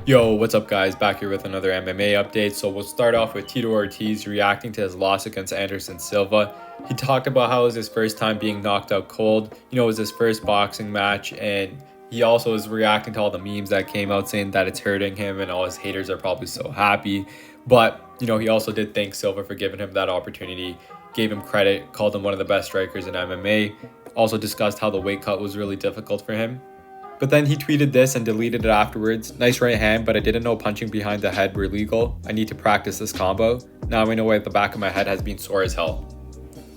Yo, what's up guys? Back here with another MMA update. So we'll start off with Tito Ortiz reacting to his loss against Anderson Silva. He talked about how it was his first time being knocked out cold. It was his first boxing match, and he also is reacting to all the memes that came out saying that it's hurting him and all his haters are probably so happy. But, he also did thank Silva for giving him that opportunity, gave him credit, called him one of the best strikers in MMA, also discussed how the weight cut was really difficult for him. But then he tweeted this and deleted it afterwards. Nice right hand, but I didn't know punching behind the head were legal. I need to practice this combo. Now I know why the back of my head has been sore as hell.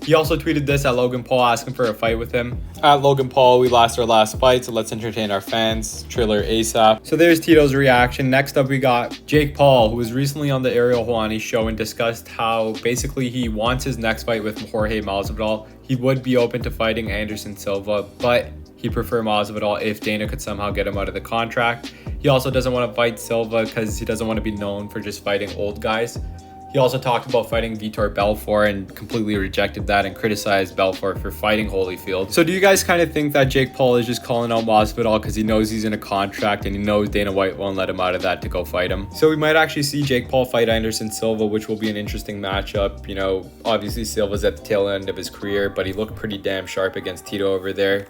He also tweeted this at Logan Paul asking for a fight with him. At Logan Paul, we lost our last fight, so let's entertain our fans. Triller ASAP. So there's Tito's reaction. Next up, we got Jake Paul, who was recently on the Ariel Helwani show and discussed how basically he wants his next fight with Jorge Masvidal. He would be open to fighting Anderson Silva, but he'd prefer Masvidal if Dana could somehow get him out of the contract. He also doesn't want to fight Silva because he doesn't want to be known for just fighting old guys. He also talked about fighting Vitor Belfort and completely rejected that and criticized Belfort for fighting Holyfield. So do you guys kind of think that Jake Paul is just calling out Masvidal because he knows he's in a contract and he knows Dana White won't let him out of that to go fight him? So we might actually see Jake Paul fight Anderson Silva, which will be an interesting matchup. Obviously Silva's at the tail end of his career, but he looked pretty damn sharp against Tito over there.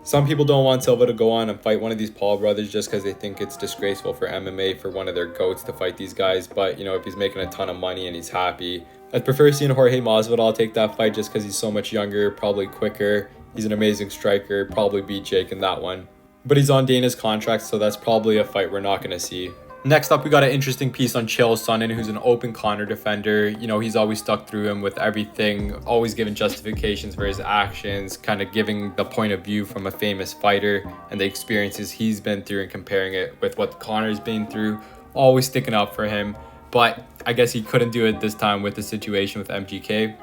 Some people don't want Silva to go on and fight one of these Paul brothers just because they think it's disgraceful for MMA for one of their GOATs to fight these guys. But, if he's making a ton of money and he's happy, I'd prefer seeing Jorge Masvidal take that fight just because he's so much younger, probably quicker. He's an amazing striker, probably beat Jake in that one. But he's on Dana's contract, so that's probably a fight we're not going to see. Next up, we got an interesting piece on Chael Sonnen, who's an open Conor defender. He's always stuck through him with everything, always giving justifications for his actions, kind of giving the point of view from a famous fighter and the experiences he's been through and comparing it with what Conor's been through, always sticking up for him. But I guess he couldn't do it this time with the situation with MGK.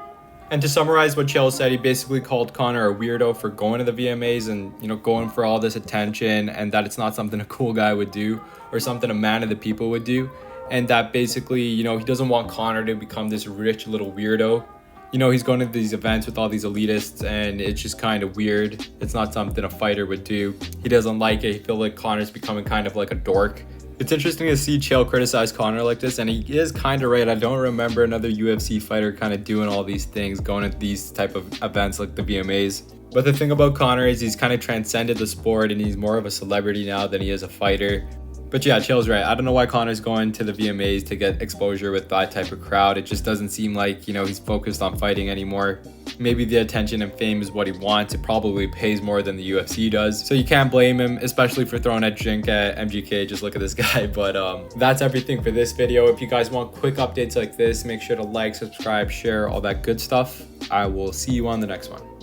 And to summarize what Chael said, he basically called Conor a weirdo for going to the VMAs and, going for all this attention, and that it's not something a cool guy would do or something a man of the people would do. And that basically, he doesn't want Conor to become this rich little weirdo. He's going to these events with all these elitists and it's just kind of weird. It's not something a fighter would do. He doesn't like it. He feels like Conor's becoming kind of like a dork. It's interesting to see Chael criticize Conor like this, and he is kind of right. I don't remember another UFC fighter kind of doing all these things, going to these type of events like the VMAs. But the thing about Conor is he's kind of transcended the sport and he's more of a celebrity now than he is a fighter. But yeah, Chael's right. I don't know why Conor's going to the VMAs to get exposure with that type of crowd. It just doesn't seem like, he's focused on fighting anymore. Maybe the attention and fame is what he wants. It probably pays more than the UFC does. So you can't blame him, especially for throwing a drink at MGK. Just look at this guy. But that's everything for this video. If you guys want quick updates like this, make sure to like, subscribe, share, all that good stuff. I will see you on the next one.